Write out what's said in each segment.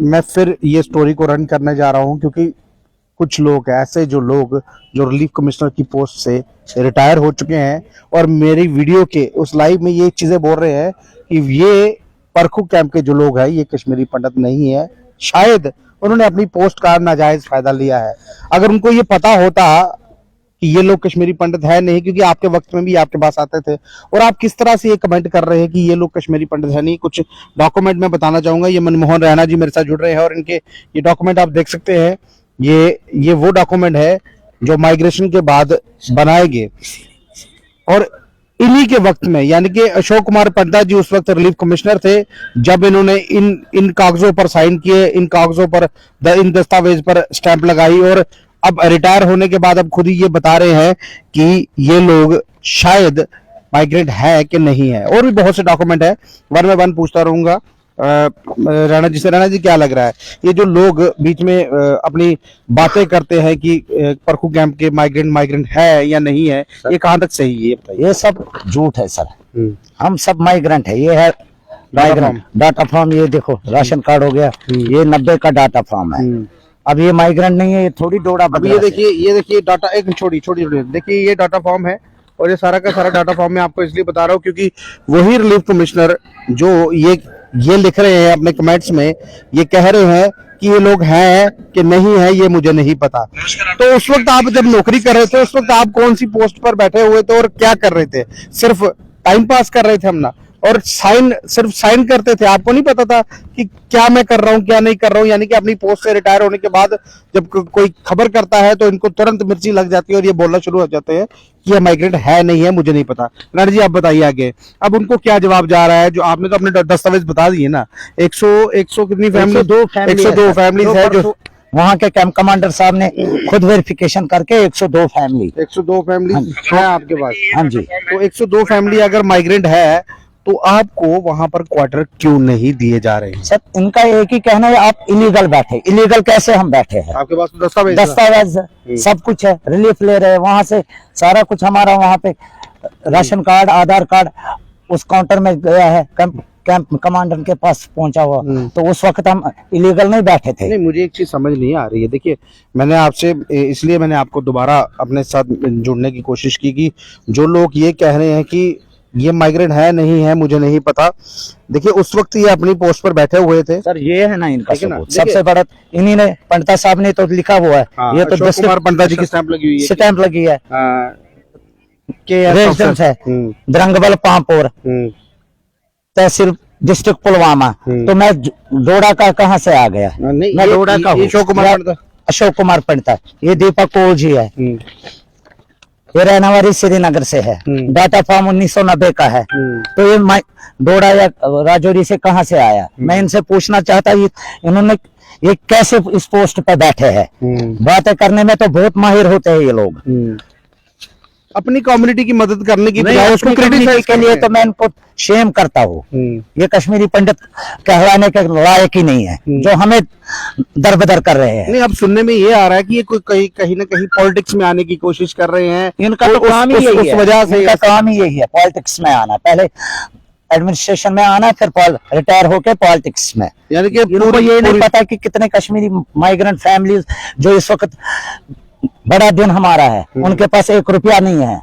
मैं फिर ये स्टोरी को रन करने जा रहा हूँ क्योंकि कुछ लोग ऐसे जो रिलीफ कमिश्नर की पोस्ट से रिटायर हो चुके हैं और मेरी वीडियो के उस लाइव में ये चीजें बोल रहे हैं कि ये परखू कैंप के जो लोग हैं ये कश्मीरी पंडित नहीं है, शायद उन्होंने अपनी पोस्ट का नाजायज फायदा लिया है। अगर उनको ये पता होता कि ये लोग कश्मीरी पंडित है नहीं, क्योंकि आपके वक्त में भी आपके पास आते थे, और आप किस तरह से ये कमेंट कर रहे हैं कि ये लोग कश्मीरी पंडित है नहीं। कुछ डॉक्यूमेंट में बताना चाहूंगा, ये मनमोहन रैना जी मेरे साथ जुड़ रहे हैं और इनके ये डॉक्यूमेंट आप देख सकते हैं। ये वो डॉक्यूमेंट है जो माइग्रेशन के बाद बनाए गए, और इन्हीं के वक्त में यानी कि अशोक कुमार पंता जी उस वक्त रिलीफ कमिश्नर थे जब इन्होंने इन कागजों पर साइन किए, इन कागजों पर इन दस्तावेज पर स्टैंप लगाई, और अब रिटायर होने के बाद अब खुद ही ये बता रहे हैं कि ये लोग शायद माइग्रेंट है कि नहीं है। और भी बहुत से डॉक्यूमेंट है, वन बाय वन पूछता रहूंगा राणा जी से। राणा जी, क्या लग रहा है ये जो लोग बीच में अपनी बातें करते हैं कि परखू कैंप के माइग्रेंट है या नहीं है, ये कहां तक सही है, ये बताइए। ये सब झूठ है सर। हम सब माइग्रेंट है। ये है माइग्रेंट डाटा फॉर्म, ये देखो राशन कार्ड हो गया, ये 90 का डाटा फॉर्म है। अब ये माइग्रेंट नहीं है, ये थोड़ी डोड़ा। अब ये देखिए डाटा, एक छोटी देखिए ये डाटा फॉर्म है, और ये सारा का सारा डाटा फॉर्म मैं आपको इसलिए बता रहा हूँ क्योंकि वही रिलीफ कमिश्नर जो ये लिख रहे हैं अपने कमेंट्स में, ये कह रहे हैं कि ये लोग हैं कि नहीं है ये मुझे नहीं पता। तो उस वक्त आप जब नौकरी कर रहे थे, उस वक्त आप कौन सी पोस्ट पर बैठे हुए थे और क्या कर रहे थे? सिर्फ टाइम पास कर रहे थे हम ना, और सिर्फ साइन करते थे। आपको नहीं पता था कि क्या मैं कर रहा हूँ क्या नहीं कर रहा हूँ। यानी कि अपनी पोस्ट से रिटायर होने के बाद जब कोई खबर करता है तो इनको तुरंत मिर्ची लग जाती है और ये बोलना शुरू हो जाते हैं कि ये माइग्रेंट है नहीं है मुझे नहीं पता। राणा जी, आप बताइए आगे अब उनको क्या जवाब जा रहा है? जो आपने तो अपने दस्तावेज बता दिए ना, 100 कितनी फैमिली? 102 फैमिली है जो वहाँ के कैंप कमांडर साहब ने खुद वेरिफिकेशन करके 102 फैमिली है आपके पास। हाँ जी। तो 102 फैमिली अगर माइग्रेंट है तो आपको वहां पर क्वार्टर क्यों नहीं दिए जा रहे हैं? सर, इनका एक ही कहना है, आप इलीगल बैठे। इलीगल कैसे हम बैठे हैं? आपके पास तो दस्तावेज सब कुछ है, रिलीफ ले रहे हैं वहां से, सारा कुछ हमारा वहां पे राशन कार्ड, आधार कार्ड उस काउंटर में गया है, कैंप कमांडर के पास पहुंचा हुआ। तो उस वक्त हम इलीगल नहीं बैठे थे। नहीं, मुझे एक चीज समझ नहीं आ रही है। देखिए, मैंने आपसे इसलिए मैंने आपको दोबारा अपने साथ जुड़ने की कोशिश की कि जो लोग ये कह रहे हैं कि ये माइग्रेंट है नहीं है मुझे नहीं पता, देखिए उस वक्त ये अपनी पोस्ट पर बैठे हुए थे। सर, ये है ना इनका सबसे बड़ा, इन्हीं ने, पंडिता साहब ने तो लिखा हुआ है। हाँ, ये तो अशोक कुमार पंडिता जी की स्टैंप लगी हुई है। स्टैंप लगी है रेजिडेंस है द्रंगबल पामपुर, तहसील डिस्ट्रिक्ट पुलवामा। तो मैं डोडा का कहाँ से आ गया? मैं डोडा का हूँ। अशोक कुमार पंडिता। ये दीपक कोल जी है, ये रहने वाली श्रीनगर से है। डाटा फॉर्म 1990 का है। तो ये डोडा या राजौरी से कहाँ से आया? मैं इनसे पूछना चाहता, इन्होंने ये कैसे इस पोस्ट पे बैठे हैं? बातें करने में तो बहुत माहिर होते हैं ये लोग। अपनी कम्युनिटी की मदद करने की बजाय उसको क्रिटिसाइज के लिए तो मैं इनको शेम करता हूँ। ये कश्मीरी पंडित कहलाने के लायक ही नहीं है जो हमें दरबदर कर रहे हैं। नहीं, अब सुनने में ये आ रहा है कि ये कोई कहीं ना कहीं पॉलिटिक्स में आने की कोशिश कर रहे हैं। इनका तो काम ही यही है, वजह से इनका काम ही यही है, पॉलिटिक्स में आना। पहले एडमिनिस्ट्रेशन में आना, फिर रिटायर होके पॉलिटिक्स में। यानी कि इनको ये नहीं पता कि कितने कश्मीरी माइग्रेंट फैमिलीज जो इस वक्त बड़ा दिन हमारा है, उनके पास 1 रुपया नहीं है।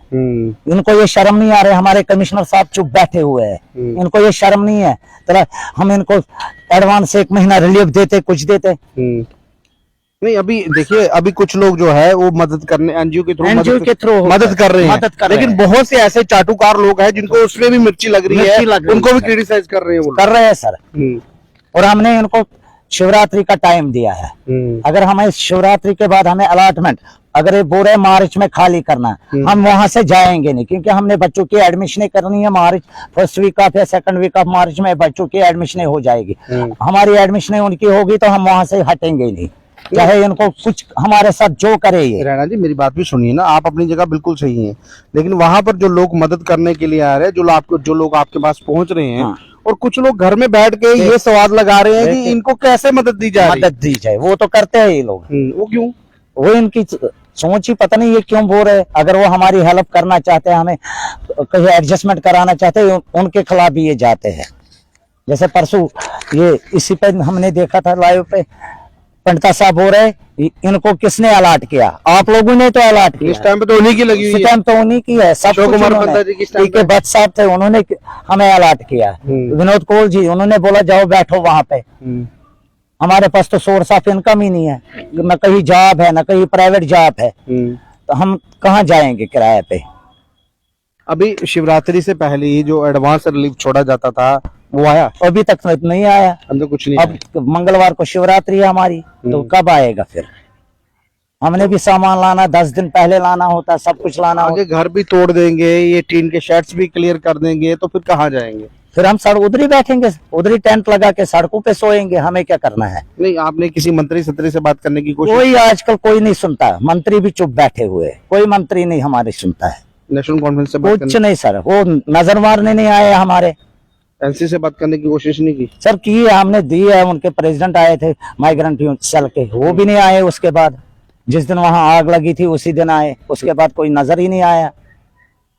इनको ये शर्म नहीं आ रही। हमारे कमिश्नर साहब चुप बैठे हुए हैं, इनको ये शर्म नहीं है। तो हम इनको एडवांस 1 महीना रिलीफ देते, कुछ देते नहीं। अभी देखिए, अभी कुछ लोग जो है वो मदद करने एनजीओ के थ्रू मदद कर रहे हैं, लेकिन बहुत से ऐसे चाटुकार लोग हैं जिनको उसमें भी मिर्ची लग रही है, उनको भी क्रिटिसाइज कर रहे हैं सर। और हमने इनको शिवरात्रि का टाइम दिया है। अगर हमें शिवरात्रि के बाद हमें अलॉटमेंट, अगर ये बोल रहे मार्च में खाली करना, हम वहां से जाएंगे नहीं, क्योंकि हमने बच्चों की एडमिशन करनी है। मार्च फर्स्ट वीक ऑफ या सेकंड वीक ऑफ मार्च में बच्चों की एडमिशन हो जाएगी। हमारी एडमिशन उनकी होगी तो हम वहां से हटेंगे ही नहीं, चाहे इनको कुछ हमारे साथ जो करे। ये राणा जी, मेरी बात भी सुनिए ना, आप अपनी जगह बिल्कुल सही हैं, लेकिन वहां पर जो लोग मदद करने के लिए आ रहे हैं, जो लोग आपके पास पहुंच रहे हैं, और कुछ लोग घर में बैठ के ये सवाल लगा रहे हैं कि इनको कैसे मदद दी जाए। वो तो करते हैं ये लोग। वो क्यों? वो इनकी सोच ही पता नहीं ये क्यों बोल रहे हैं। अगर वो हमारी हेल्प करना चाहते हैं, हमें कहीं एडजस्टमेंट कराना चाहते हैं, उनके खिलाफ भी ये जाते हैं। जैसे परसों ये इसी पे हमने देखा था लाइव पे, पंडिता साहब हो रहे, इनको किसने अलॉट किया? आप लोगों ने तो अलॉट किया। इस टाइम पे तो उन्हीं की लगी हुई इस टाइम तो उन्हीं की है। सब अशोक कुछ कुमार उन्होंने, पंत जी किस टाइम के भट्ट साहब थे, उन्होंने हमें अलॉट किया। विनोद कोहल जी, उन्होंने बोला जाओ बैठो वहां पे। हमारे पास तो सोर्स ऑफ इनकम ही नहीं है, न कहीं जॉब है, न कहीं प्राइवेट जॉब है, तो हम कहाँ जाएंगे किराए पे? अभी शिवरात्रि से पहले ही जो एडवांस रिलीफ छोड़ा जाता था वो आया? अभी तक तो नहीं आया। अब तो कुछ नहीं अब मंगलवार को शिवरात्रि है हमारी, तो कब आएगा फिर? हमने भी सामान लाना, 10 दिन पहले लाना होता, सब कुछ लाना आगे घर भी तोड़ देंगे, ये टीन के शेड्स भी क्लियर कर देंगे, तो फिर कहाँ जाएंगे? फिर हम सड़क उधर ही बैठेंगे, उधर ही टेंट लगा के सड़कों पे सोएंगे। हमें क्या करना है? नहीं, आपने किसी मंत्री सत्री से बात करने की कोशिश? कोई आजकल कोई नहीं सुनता, मंत्री भी चुप बैठे हुए, कोई मंत्री नहीं हमारे सुनता है। नेशनल कॉन्फ्रेंस से बात कुछ नहीं सर, वो नजर मारने नहीं आए हमारे। एनसी से बात करने की कोशिश नहीं की? सर की है, हमने दी है, उनके प्रेसिडेंट आए थे माइग्रेंट चल के, वो भी नहीं आए। उसके बाद जिस दिन वहां आग लगी थी उसी दिन आए, उसके बाद कोई नजर ही नहीं आया।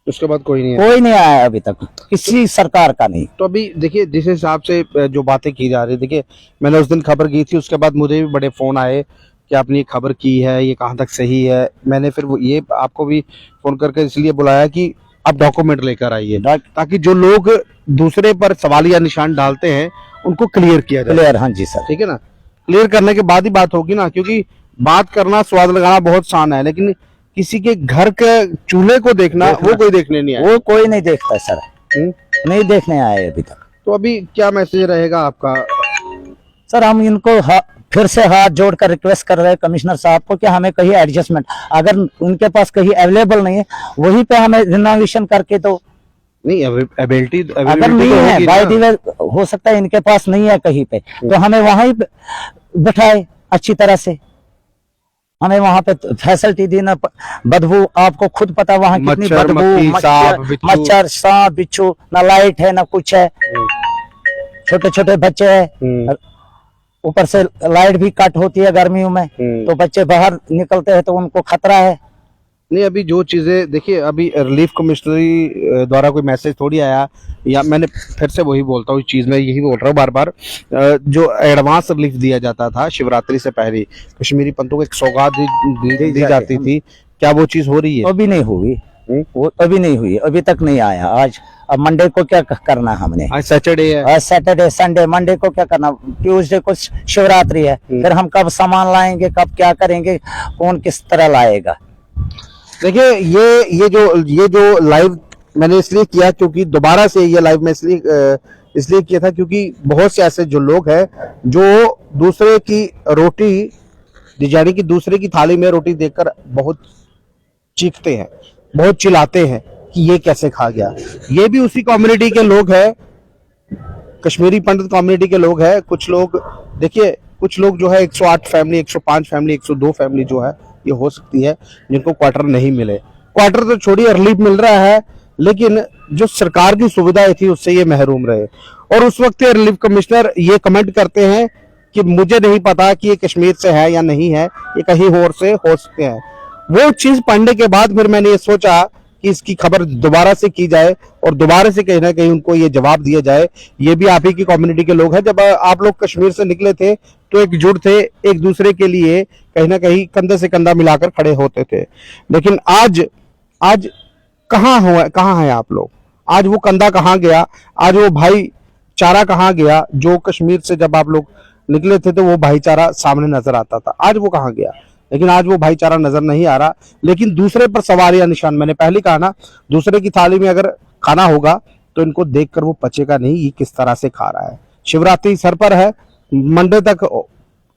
उसके बाद कोई नहीं आया? कोई नहीं आया अभी तक, किसी सरकार का नहीं। तो अभी देखिए, जिस हिसाब से जो बातें की जा रही, देखिए मैंने उस दिन खबर की थी, उसके बाद मुझे भी बड़े फोन आए कि आपने ये खबर की है, ये कहाँ तक सही है। मैंने फिर ये आपको भी फोन करके इसलिए बुलाया कि आप डॉक्यूमेंट लेकर आइए, ताकि जो लोग दूसरे पर सवालिया निशान डालते हैं उनको क्लियर किया जाए। क्लियर, हाँ जी सर। ठीक है ना? क्लियर करने के बाद ही बात होगी ना, क्योंकि बात करना, स्वाद लगाना बहुत आसान है, लेकिन किसी के घर के चूल्हे को देखना वो कोई देखने नहीं आया। वो कोई नहीं देखता सर, नहीं देखने आए अभी तक। तो अभी क्या मैसेज रहेगा आपका? सर हम इनको फिर से हाथ जोड़कर रिक्वेस्ट कर रहे हैं कमिश्नर साहब को कि हमें कहीं एडजस्टमेंट, अगर उनके पास कहीं अवेलेबल नहीं है, वहीं पे हमें रिनोवेशन करके दो। नहीं, एबिलिटी अगर नहीं है, बाय द वे हो सकता है इनके पास नहीं है कहीं पे, तो हमें वहां ही बिठाए अच्छी तरह से, हमें वहां पे फैसिलिटी देना। बदबू आपको खुद पता वहां कितनी बदबू, मच्छर, सांप, बिच्छू, ना लाइट है ना कुछ है, छोटे छोटे बच्चे हैं, ऊपर से लाइट भी कट होती है गर्मियों में, तो बच्चे बाहर निकलते हैं तो उनको खतरा है। नहीं, अभी जो चीजें देखिए, अभी रिलीफ कमिश्नरी द्वारा कोई मैसेज थोड़ी आया, या मैंने फिर से वही बोलता हूँ, चीज मैं यही बोल रहा हूँ बार बार, जो एडवांस रिलीफ दिया जाता था शिवरात्रि से पहले, कश्मीरी पंतों को एक सौगात दी जाती थी, क्या वो चीज हो रही है? अभी नहीं हुई, वो अभी नहीं हुई, अभी तक नहीं आया। आज अब मंडे को क्या करना हमने? आज सैटरडे है, आज सैटरडे संडे, मंडे को क्या करना? ट्यूसडे को शिवरात्रि है, फिर हम कब सामान लाएंगे, कब क्या करेंगे, कौन किस तरह लाएगा? देखिए, ये जो लाइव मैंने इसलिए किया, क्योंकि दोबारा से ये लाइव मैं इसलिए किया था, क्योंकि बहुत से ऐसे जो लोग हैं जो दूसरे की रोटी, यानी कि दूसरे की थाली में रोटी देखकर बहुत चीखते हैं, बहुत चिल्लाते हैं कि ये कैसे खा गया। ये भी उसी कम्युनिटी के लोग हैं, कश्मीरी पंडित कम्युनिटी के लोग हैं। कुछ लोग देखिए, कुछ लोग जो है 108 फैमिली, 105 फैमिली, 102 फैमिली जो है ये हो सकती है जिनको क्वार्टर नहीं मिले। क्वार्टर तो छोड़िए, रिलीफ मिल रहा है, लेकिन जो सरकार की सुविधाएं थी उससे ये महरूम रहे। और उस वक्त रिलीफ कमिश्नर ये कमेंट करते हैं कि मुझे नहीं पता कि ये कश्मीर से है या नहीं है, ये कहीं और से हो सकते हैं। वो चीज पढ़ने के बाद फिर मैंने ये सोचा कि इसकी खबर दोबारा से की जाए और दोबारा से कहीं ना कहीं उनको ये जवाब दिया जाए। ये भी आप ही की कम्युनिटी के लोग हैं। जब आप लोग कश्मीर से निकले थे तो एकजुट थे, एक दूसरे के लिए कहीं ना कहीं कंधे से कंधा मिलाकर खड़े होते थे, लेकिन आज कहाँ है आप लोग? आज वो कंधा कहाँ गया? आज वो भाईचारा कहाँ गया? जो कश्मीर से जब आप लोग निकले थे तो वो भाईचारा सामने नजर आता था, आज वो कहाँ गया? लेकिन आज वो भाईचारा नजर नहीं आ रहा। लेकिन दूसरे पर सवाल या निशान, मैंने पहले कहा ना, दूसरे की थाली में अगर खाना होगा तो इनको देखकर वो पचेगा नहीं, ये किस तरह से खा रहा है। शिवरात्रि सर पर है, मंडे तक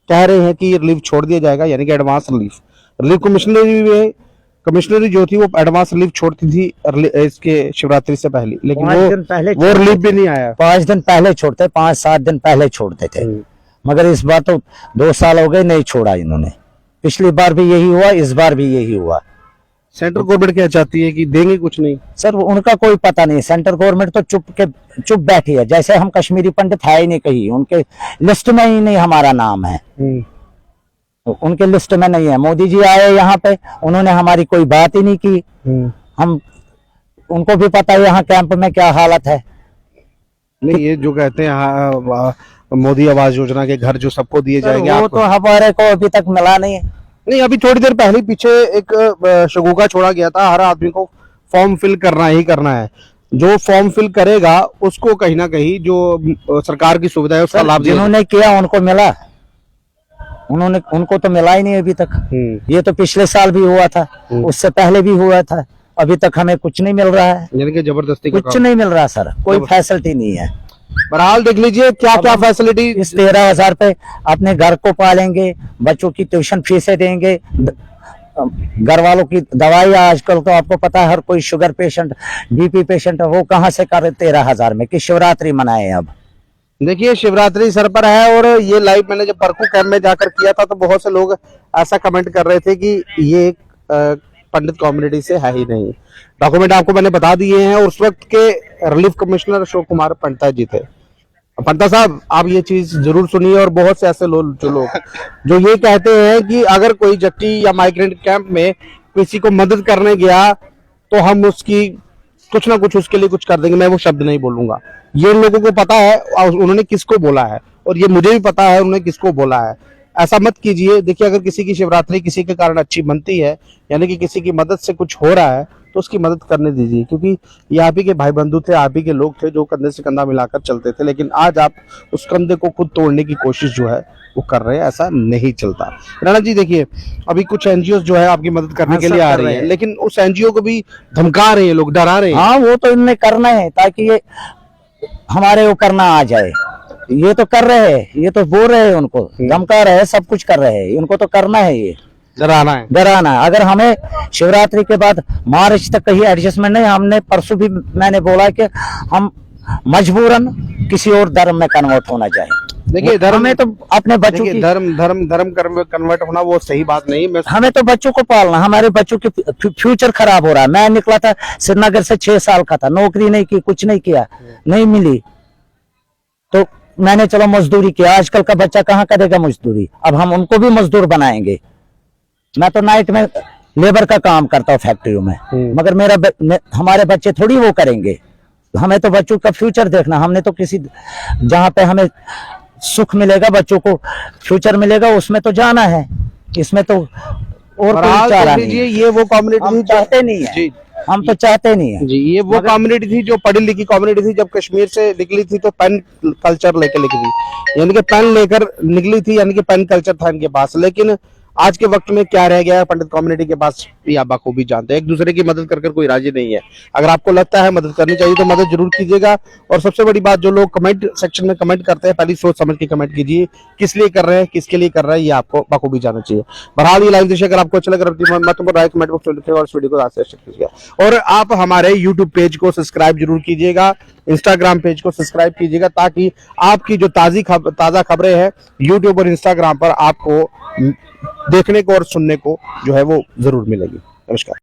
कह रहे हैं कि रिलीफ छोड़ दिया जाएगा, यानी कि एडवांस रिलीफ कमिश्नरी जो थी वो एडवांस रिलीफ छोड़ती थी इसके शिवरात्रि से पहले, लेकिन वो रिलीफ भी नहीं आया। 5 दिन पहले छोड़ते, 5-7 दिन पहले छोड़ते थे, मगर इस बार तो 2 साल हो गए नहीं छोड़ा इन्होंने। पिछली बार भी यही हुआ, इस बार भी यही हुआ। सेंट्रल गवर्नमेंट क्या चाहती है कि देंगे कुछ नहीं? सर उनका कोई पता नहीं, सेंट्रल गवर्नमेंट तो चुप बैठी है, जैसे हम कश्मीरी पंडित है ही नहीं कहीं, उनके लिस्ट में ही नहीं हमारा नाम है, उनके लिस्ट में नहीं है। मोदी जी आए यहाँ पे, उन्होंने हमारी कोई बात ही नहीं की। हम उनको भी पता है यहाँ कैंप में क्या हालत है। नहीं, ये जो कहते हैं मोदी आवास योजना के घर जो सबको दिए जाएंगे, वो आपको तो हमारे को अभी तक मिला नहीं है। नहीं, अभी थोड़ी देर पहले पीछे एक शगुफा छोड़ा गया था, हर आदमी को फॉर्म फिल करना ही करना है। जो फॉर्म फिल करेगा उसको कहीं ना कहीं जो सरकार की सुविधा है उसका लाभ दिया जिन्होंने किया उनको मिला, उनको तो मिला ही नहीं अभी तक। ये तो पिछले साल भी हुआ था, उससे पहले भी हुआ था, अभी तक हमें कुछ नहीं मिल रहा है। यानी कि जबरदस्ती का कुछ नहीं मिल रहा सर, कोई फैसिलिटी नहीं है। बहरहाल देख लीजिए क्या क्या फैसिलिटी। इस 13,000 पे अपने घर को पालेंगे, बच्चों की ट्यूशन फीसें देंगे, घर वालों की दवाई, आजकल तो आपको पता है हर कोई शुगर पेशेंट, बीपी पेशेंट है, वो कहाँ से करे 13,000 में कि शिवरात्रि मनाए। अब देखिए शिवरात्रि सर पर है, और ये लाइव मैंने जब परकू कैंप में जाकर किया था तो बहुत से लोग ऐसा कमेंट कर रहे थे कि ये पंडित कम्युनिटी से है ही नहीं। डॉक्यूमेंट आपको मैंने बता दिए हैं, और उस वक्त के रिलीफ कमिश्नर अशोक कुमार पंडिता जी थे। पंडिता साहब, आप ये चीज जरूर सुनिए, और बहुत से ऐसे लोग जो ये कहते हैं कि अगर कोई जट्टी या माइग्रेंट कैंप में किसी को मदद करने गया तो हम उसकी कुछ ना कुछ उसके लिए कुछ कर देंगे। मैं वो शब्द नहीं बोलूंगा, ये लोगों को पता है उन्होंने किसको बोला है, और ये मुझे भी पता है उन्होंने किसको बोला है। ऐसा मत कीजिए। देखिए, अगर किसी की शिवरात्रि किसी के कारण अच्छी बनती है, यानी कि किसी की मदद से कुछ हो रहा है, तो उसकी मदद करने दीजिए, क्योंकि ये आप ही के भाई बंधु थे, आप ही के लोग थे जो कंधे से कंधा मिलाकर चलते थे। लेकिन आज आप उस कंधे को खुद तोड़ने की कोशिश जो है वो कर रहे हैं। ऐसा नहीं चलता। राणा जी देखिए, अभी कुछ एनजीओ जो है आपकी मदद करने के लिए आ रही है, लेकिन उस एनजीओ को भी धमका रहे हैं लोग, डरा रहे हैं। हाँ, वो तो इनने करना है ताकि ये हमारे वो करना आ जाए। ये तो कर रहे हैं, ये तो बोल रहे हैं, उनको धमका रहे हैं, सब कुछ कर रहे हैं, इनको तो करना है, ये डराना है, डराना है। अगर हमें शिवरात्रि के बाद मार्च तक कहीं एडजस्टमेंट नहीं, हमने परसों भी मैंने बोला कि हम मजबूरन किसी और धर्म में कन्वर्ट होना चाहिए। देखिए, धर्म में तो अपने बच्चों की धर्म कन्वर्ट होना वो सही बात नहीं। हमें तो बच्चों को पालना, हमारे बच्चों की फ्यूचर खराब हो रहा है। मैं निकला था श्रीनगर से 6 साल का था, नौकरी नहीं की, कुछ नहीं किया, नहीं मिली, तो मैंने चलो मजदूरी किया। आजकल का बच्चा कहाँ करेगा मजदूरी, अब हम उनको भी मजदूर बनाएंगे। मैं तो नाइट में लेबर का काम करता हूँ फैक्ट्रियों में, मगर हमारे बच्चे थोड़ी वो करेंगे। हमें तो बच्चों का फ्यूचर देखना। हमने तो किसी जहाँ पे हमें सुख मिलेगा, बच्चों को फ्यूचर मिलेगा, उसमें तो जाना है। इसमें तो और कोई चारा नहीं है। ये वो कम्युनिटी चाहते नहीं है, हम तो चाहते नहीं है जी। ये वो कम्युनिटी थी जो पढ़ी लिखी कम्युनिटी थी। जब कश्मीर से निकली थी तो पेन कल्चर लेकर निकली थी, यानी कि पेन लेकर निकली थी, यानी कि पेन कल्चर था इनके पास। लेकिन आज के वक्त में क्या रह गया है पंडित कम्युनिटी के पास, ये आप बखूबी जानते हैं। एक दूसरे की मदद कर कोई राजी नहीं है। अगर आपको लगता है मदद करनी चाहिए तो मदद जरूर कीजिएगा। और सबसे बड़ी बात, जो लोग कमेंट सेक्शन में कमेंट करते हैं, पहले सोच समझ के कमेंट कीजिए, किस लिए कर रहे हैं, किसके लिए कर रहे हैं, ये आपको बखूबी जानना चाहिए। बहरहाल ये लाइव दृश्य अगर आपको अच्छा लगा कमेंट बॉक्स में लिखिए और इस वीडियो को शेयर कीजिएगा। और आप हमारे यूट्यूब पेज को सब्सक्राइब जरूर कीजिएगा, इंस्टाग्राम पेज को सब्सक्राइब कीजिएगा, ताकि आपकी जो ताजा खबरें हैं यूट्यूब और इंस्टाग्राम पर आपको देखने को और सुनने को जो है वो जरूर मिलेगी। नमस्कार।